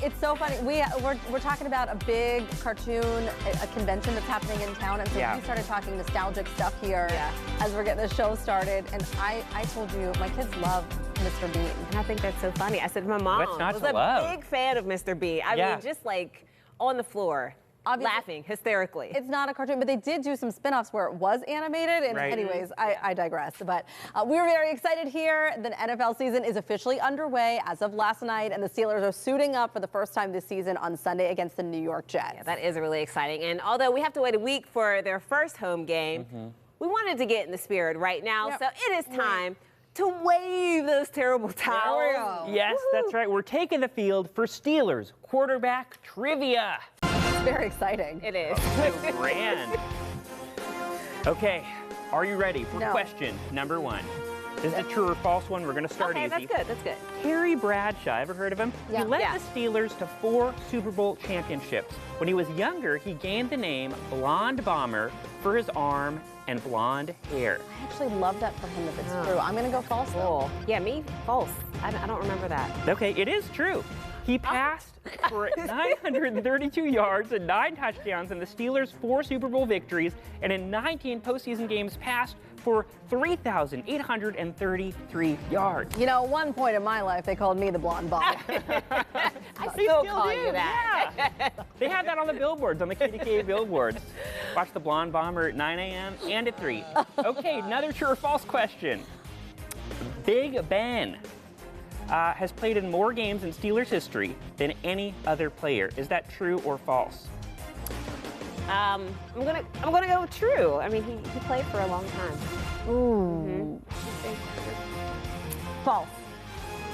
It's so funny. We're talking about a big cartoon, a convention that's happening in town, and so we started talking nostalgic stuff here as we're getting the show started. And I told you, my kids love Mr. Bean. And I think that's so funny. I said my mom was a big fan of Mr. Bean. I mean, just like on the floor. Obviously, laughing hysterically. It's not a cartoon, but they did do some spin-offs where it was animated. And anyways, I digress. But we're very excited here. The NFL season is officially underway as of last night, and the Steelers are suiting up for the first time this season on Sunday against the New York Jets. Yeah, that is really exciting. And although we have to wait a week for their first home game, we wanted to get in the spirit right now. So it is time to wave those terrible towels. Yes, that's right. We're taking the field for Steelers quarterback trivia. Very exciting. It is. So grand. Okay, are you ready for question number 1? This is a true or false one. We're going to start easy. Okay, that's good. Terry Bradshaw, ever heard of him? Yeah. He led the Steelers to 4 Super Bowl championships. When he was younger, he gained the name Blonde Bomber for his arm and blonde hair. I actually love that for him if it's true. I'm going to go false, though. Yeah, me? False. I don't remember that. Okay, it is true. He passed for 932 yards and 9 touchdowns in the Steelers' 4 Super Bowl victories, and in 19 postseason games passed for 3,833 yards. You know, at one point in my life, they called me the Blonde Bomber. I still call you that. Yeah. They had that on the billboards, on the KDKA billboards. Watch the Blonde Bomber at 9 a.m. and at 3. Okay, another true or false question. Big Ben has played in more games in Steelers history than any other player. Is that true or false? I'm gonna go true. I mean, he played for a long time. Ooh. False.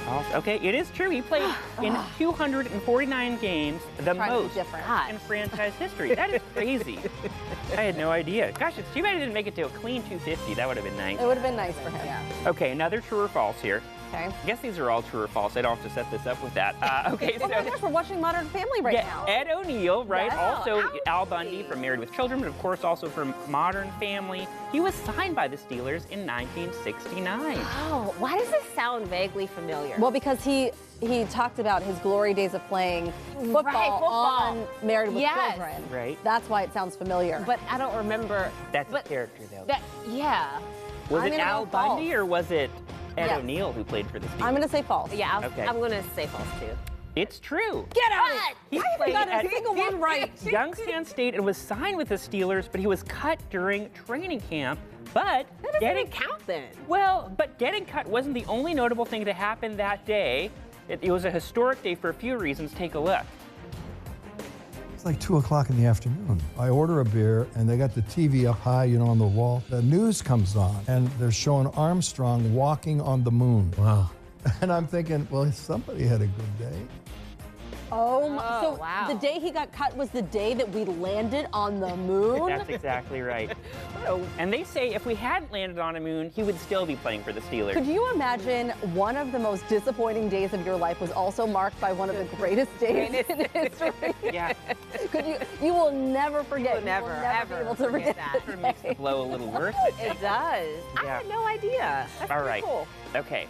False. Okay, it is true. He played in 249 games, the most in franchise history. That is crazy. I had no idea. Gosh, it's too bad he didn't make it to a clean 250. That would have been nice. It would have been nice for him. Okay, another true or false here. Okay. I guess these are all true or false. I don't have to set this up with that. Okay, oh my gosh, we're watching Modern Family right now. Ed O'Neill, right? Wow. Also Al Bundy from Married with Children, but of course also from Modern Family. He was signed by the Steelers in 1969. Oh, why does this sound vaguely familiar? Well, because he talked about his glory days of playing football on Married with Children. Right. That's why it sounds familiar. But I don't remember. That's a character, though. Was it Al Bundy or was it Ed O'Neill who played for the Steelers? I'm going to say false. Yeah, I'm going to say false, too. It's true. Get out! He played got at a single one right. Youngstown State and was signed with the Steelers, but he was cut during training camp. But that doesn't even count then. Well, but getting cut wasn't the only notable thing to happen that day. It was a historic day for a few reasons. Take a look. It's like 2 o'clock in the afternoon. I order a beer, and they got the TV up high, you know, on the wall. The news comes on, and they're showing Armstrong walking on the moon. Wow. And I'm thinking, well, somebody had a good day. Oh, so the day he got cut was the day that we landed on the moon? That's exactly right. And they say if we hadn't landed on a moon, he would still be playing for the Steelers. Could you imagine one of the most disappointing days of your life was also marked by one of the greatest days in history? Yeah. You will never forget. You'll never, be able to forget that. It makes the blow a little worse. It does. I had no idea. That's all right. Cool. Okay.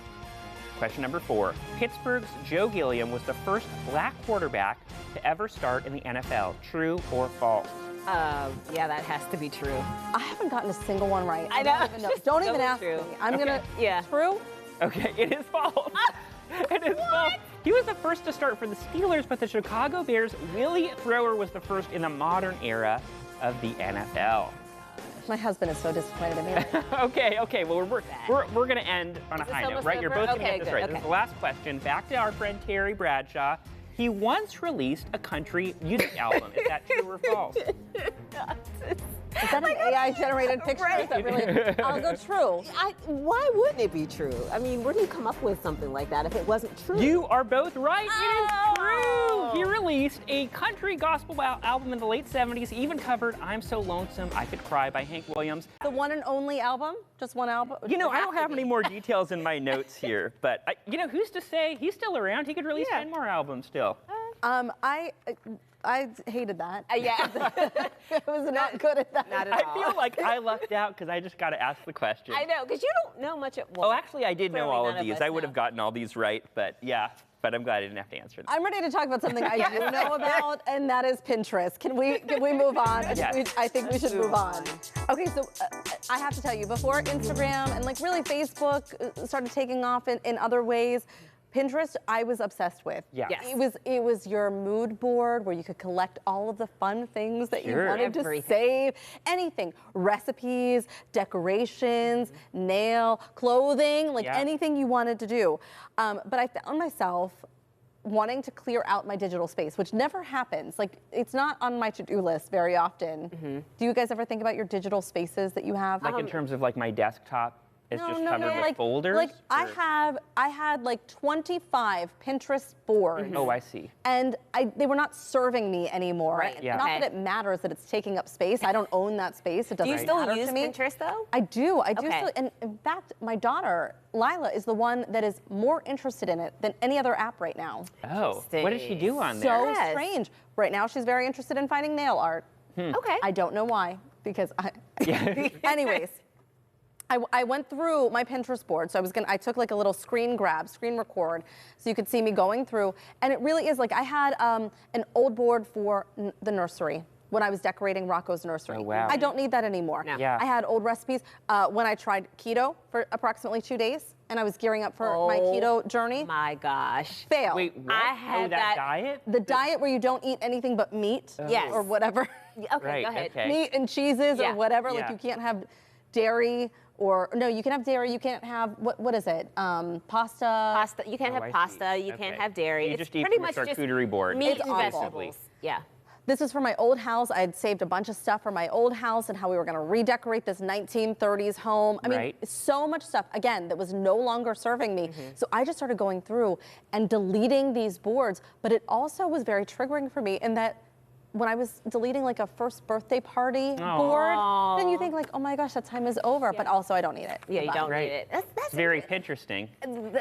Question number 4. Pittsburgh's Joe Gilliam was the first black quarterback to ever start in the NFL. True or false? Yeah, that has to be true. I haven't gotten a single one right. I know. Don't even ask me. I'm gonna. True. Okay, it is false. It is false. He was the first to start for the Steelers, but the Chicago Bears' Willie Thrower was the first in the modern era of the NFL. My husband is so disappointed in me. Okay. Well, we're going to end on a high note, right? You're both going to get this right. This is the last question. Back to our friend Terry Bradshaw. He once released a country music album. Is that true or false? Is that an AI-generated picture? Right. Is that really? I'll go true. Why wouldn't it be true? I mean, where do you come up with something like that if it wasn't true? You are both right. It is true. He released a country gospel album in the late 70s. He even covered I'm So Lonesome I Could Cry by Hank Williams. The one and only album? Just one album? You know, I don't have any more details in my notes here, but, you know, who's to say he's still around? He could release 10 more albums still. I hated that. Yeah. I was not good at that. Not at I all. feel like I lucked out because I just got to ask the question. I know, because you don't know much of. Oh, actually, I did know clearly all none of of these. us I would know. have gotten all these right, but yeah. But I'm glad I didn't have to answer them. I'm ready to talk about something I do know about, and that is Pinterest. Can we move on? Yes. I think we should move on. Okay, so I have to tell you, before Instagram and like really Facebook started taking off in other ways, Pinterest, I was obsessed with. Yeah. Yes. It was your mood board where you could collect all of the fun things that you Sure. wanted Everything. to save. Anything, recipes, decorations, nail, clothing, like Yeah. anything you wanted to do. But I found myself wanting to clear out my digital space, which never happens. Like, it's not on my to-do list very often. Do you guys ever think about your digital spaces that you have? Like in terms of like my desktop, it's just covered with folders? Like or- I had like 25 Pinterest boards. Oh, I see. And they were not serving me anymore. Right, Not okay. that it matters that it's taking up space. I don't own that space. It Do doesn't you still matter use to me. Pinterest though? I do. Okay. Still, and in fact, my daughter, Lila, is the one that is more interested in it than any other app right now. Oh, what does she do on So there? Yes. strange. Right now, she's very interested in finding nail art. Okay. I don't know why, because Yeah. anyways. I went through my Pinterest board, so I took like a little screen record, so you could see me going through, and it really is like I had an old board for the nursery when I was decorating Rocco's nursery. Oh, wow. I don't need that anymore. No. Yeah. I had old recipes when I tried keto for approximately 2 days, and I was gearing up for my keto journey. My gosh. Fail. Wait, what? I had that that- diet? The diet where you don't eat anything but meat Yes. or whatever. Okay, Right, go ahead. okay. Meat and cheeses Yeah. or whatever. Like Yeah. you can't have dairy or no, you can have dairy. You can't have what is it? Pasta. Pasta. You can't Oh, have I see. pasta. You can't Okay. have dairy. You It's just eat pretty from a much just charcuterie board. meat It's and awful. vegetables. Yeah. This is for my old house. I had saved a bunch of stuff for my old house and how we were going to redecorate this 1930s home. I mean, Right. so much stuff, again, that was no longer serving me. So I just started going through and deleting these boards. But it also was very triggering for me in that when I was deleting like a first birthday party board, then you think like, oh my gosh, that time is over. But also I don't need it. Yeah, you Goodbye. don't Right. need it. That's Very Pinteresting.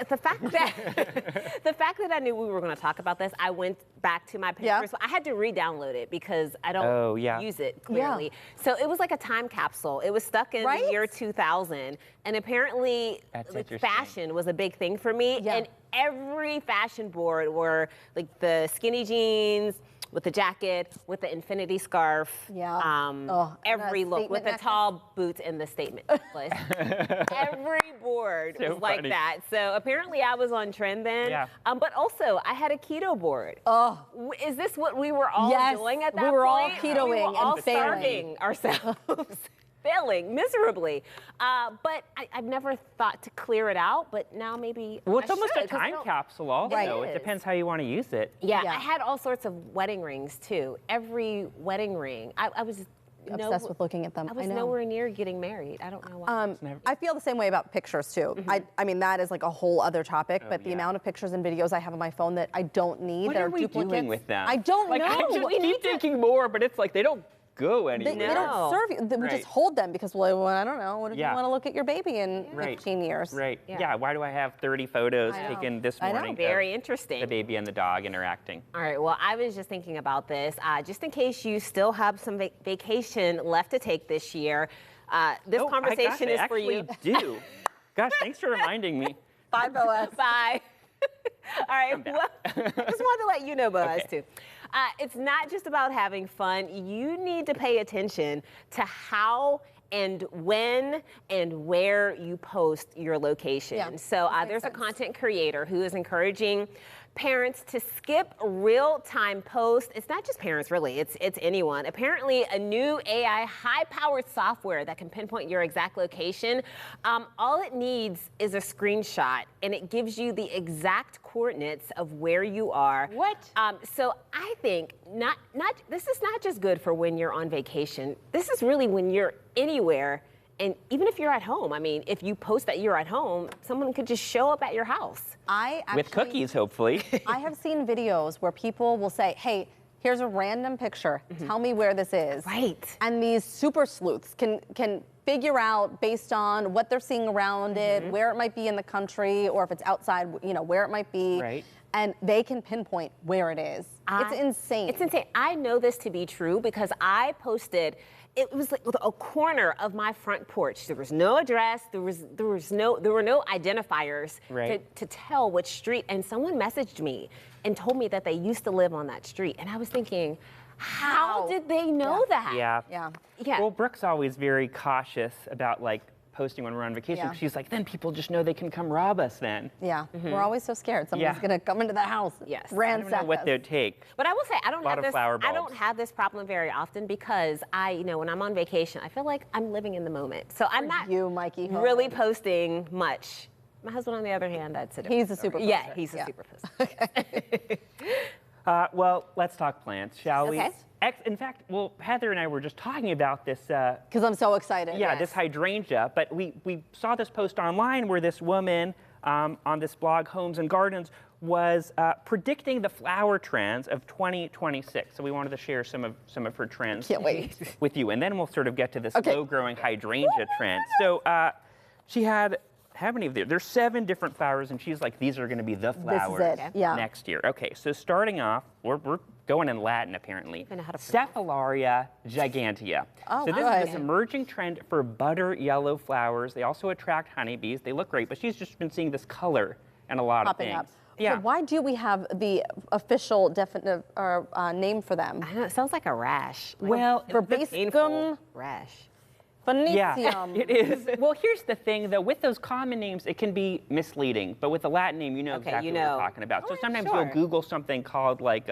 the fact that the fact that I knew we were going to talk about this, I went back to my Pinterest. Yeah. I had to re-download it because I don't Oh, yeah. use it clearly. So it was like a time capsule. It was stuck in Right? the year 2000, and apparently That's like, interesting. fashion was a big thing for me. Yeah. And every fashion board were like the skinny jeans with the jacket, with the infinity scarf, Yeah. And a every look with statement the necklace. tall boots and the statement necklace. Every board So was like funny. that. So apparently I was on trend then. Yeah. But also I had a keto board. Oh. Is this what we were all Yes, doing at we that were all point? ketoing we were and all failing. starving ourselves. Failing miserably. But I've never thought to clear it out, but now maybe Well, it's I almost should, a 'cause I time don't- capsule also. Right. It depends how you want to use it. Yeah, Yeah. I had all sorts of wedding rings too. Every wedding ring. I was Obsessed with looking at them. I was know. nowhere near getting married. I don't know why. I feel the same way about pictures too. I mean, that is like a whole other topic, but the yeah. amount of pictures and videos I have on my phone that I don't need, What that are are we duplicates. doing with them? I don't like, know. I just We need keep to- thinking more, but it's like they don't go They, anywhere. they No. don't serve you. We Right. just hold them because, well, I don't know. What if Yeah. you want to look at your baby in Right. 15 years? Right. Yeah. Yeah. Why do I have 30 photos I know. taken this I know. morning? Very of interesting. The baby and the dog interacting. All right, well, I was just thinking about this. Just in case you still have some vacation left to take this year, this conversation is for you. I do. Gosh, thanks for reminding me. Bye, Boaz. Bye. All right, well, I just wanted to let you know, Boaz, Okay. too. It's not just about having fun. You need to pay attention to how and when and where you post your location. Yeah, So there's a content creator who is encouraging parents to skip real-time posts. It's not just parents, really. It's anyone. Apparently, a new AI high-powered software that can pinpoint your exact location. All it needs is a screenshot, and it gives you the exact coordinates of where you are. What? So I think this is not just good for when you're on vacation. This is really when you're anywhere. And even if you're at home, I mean, if you post that you're at home, someone could just show up at your house. I actually, With cookies, hopefully. I have seen videos where people will say, hey, Here's a random picture. Tell me where this is. Right. And these super sleuths can figure out based on what they're seeing around it, where it might be in the country, or if it's outside, where it might be. Right. And they can pinpoint where it is. It's insane. It's insane. I know this to be true because I posted. It was like a corner of my front porch. There was no address. There were no identifiers to tell which street. And someone messaged me and told me that they used to live on that street. And I was thinking, how did they know that? Yeah. Well, Brooke's always very cautious about like posting when we're on vacation. Yeah. She's like, then people just know they can come rob us then. Yeah. We're always so scared someone's going to come into the house. Yes. I don't know what they'd take. But I will say I lot of flower bulbs. I don't have this problem very often because when I'm on vacation, I feel like I'm living in the moment. So I'm not Mikey, really posting much. My husband, on the other hand, that's a different He's a super story. Yeah, poster. he's a super poster. Well, let's talk plants, shall we? Okay. In fact, Heather and I were just talking about this. Because I'm so excited. Yeah, this hydrangea. But we saw this post online where this woman on this blog, Homes and Gardens, was predicting the flower trends of 2026. So we wanted to share some of her trends Can't wait. with you. And then we'll sort of get to this low-growing hydrangea trend. So she had, how many of them? There's 7 different flowers, and she's like, these are going to be the flowers next year. Okay, so starting off, we're going in Latin, apparently. Cephalaria gigantea. Oh, so this is this emerging trend for butter yellow flowers. They also attract honeybees. They look great, but she's just been seeing this color in a lot of things. Up. Yeah. So why do we have the official definitive name for them? I know, it sounds like a rash. Well, painful rash. Phoenicium. Yeah, it is. Well, here's the thing, though. With those common names, it can be misleading. But with the Latin name, you know exactly what we're talking about. So sometimes you'll Google something called, like,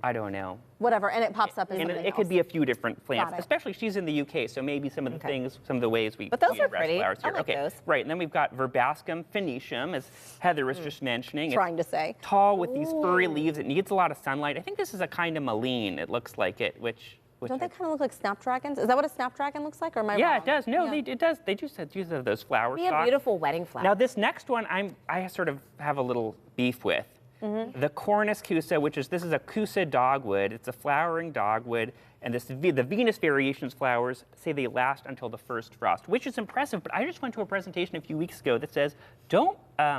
I don't know. Whatever, and it pops up as something it else. could be a few different plants, especially she's in the UK, so maybe some of the things, some of the ways we But those are address pretty. flowers here. I like those. Right, and then we've got Verbascum phoenicium, as Heather was just mentioning. Trying to say. Tall with these furry leaves. It needs a lot of sunlight. I think this is a kind of mullein, it looks like it, which Don't they kind of look like snapdragons? Is that what a snapdragon looks like, or am I wrong? Yeah, it does. No, it does. They just use those flower Be a stalks. beautiful wedding flower. Now, this next one, I sort of have a little beef with. The Cornus cusa, this is a cusa dogwood. It's a flowering dogwood, and the Venus variations flowers say they last until the first frost, which is impressive. But I just went to a presentation a few weeks ago that says don't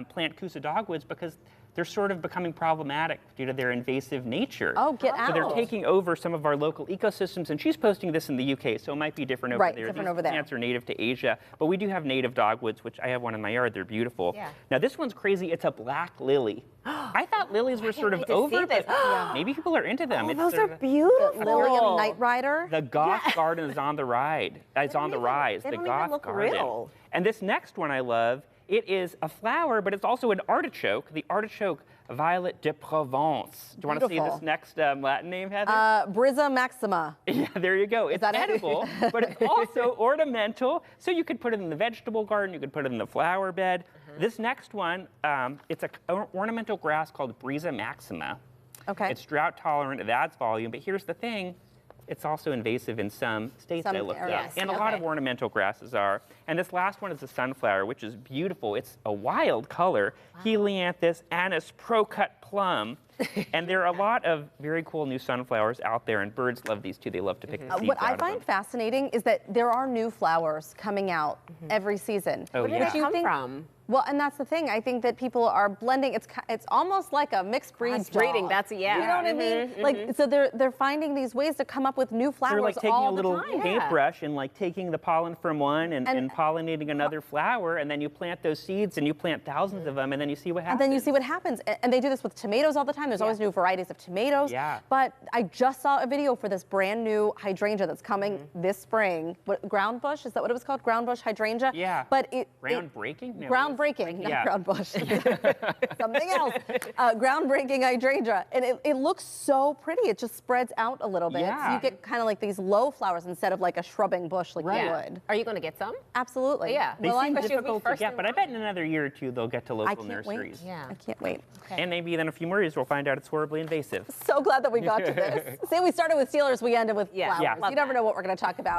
plant cusa dogwoods because they're sort of becoming problematic due to their invasive nature. Oh, get out. So they're taking over some of our local ecosystems, and she's posting this in the UK, so it might be different over there. Different These over there. plants are native to Asia, but we do have native dogwoods, which I have one in my yard. They're beautiful. Yeah. Now, this one's crazy. It's a black lily. I thought lilies were sort of wait to see over, this. but maybe people are into them. It's those sort are of- beautiful. Lilium Night Rider. The Goth Garden is on the ride. It's on the rise. they The don't even Goth look Garden. real. And this next one I love. It is a flower, but it's also an artichoke. The artichoke Violet de Provence. Do you want to see Beautiful. this next Latin name, Heather? Briza maxima. Yeah, there you go. It's that it? edible, but it's also ornamental. So you could put it in the vegetable garden. You could put it in the flower bed. This next one, it's an ornamental grass called Briza maxima. Okay. It's drought tolerant. It adds volume. But here's the thing. It's also invasive in some states Some I looked areas. up. And a lot of ornamental grasses are. And this last one is a sunflower, which is beautiful. It's a wild color. Helianthus anise procut plum. And there are a lot of very cool new sunflowers out there, and birds love these too. They love to pick the seeds What I out of find them. fascinating is that there are new flowers coming out every season. Oh, Where did yeah. it come from? Well, and that's the thing. I think that people are blending. It's almost like a mixed breed Cross-breeding, dog. that's- yeah. You know what I mean? Like, so they're finding these ways to come up with new flowers They're like taking all a little the time. paintbrush and like taking the pollen from one and pollinating another flower, and then you plant those seeds and you plant thousands of them, and then you see what happens. And then you see what happens. And they do this with tomatoes all the time. There's always new varieties of tomatoes. Yeah. But I just saw a video for this brand new hydrangea that's coming this spring. Ground bush, is that what it was called? Ground bush hydrangea? Yeah. But Groundbreaking? No, groundbreaking, not yeah. ground bush. Something else. Groundbreaking hydrangea. And it looks so pretty. It just spreads out a little bit. Yeah. So you get kind of like these low flowers instead of like a shrubbing bush like you would. Are you going to get some? Absolutely. Yeah. They Well, seem especially difficult to first get, in but I bet in another year or two they'll get to I local can't nurseries. wait. Yeah. I can't wait. And maybe in a few more years we'll find out it's horribly invasive. So glad that we got to this. See, we started with Steelers, we ended with Yeah. flowers. Yeah. You never know what we're going to talk about.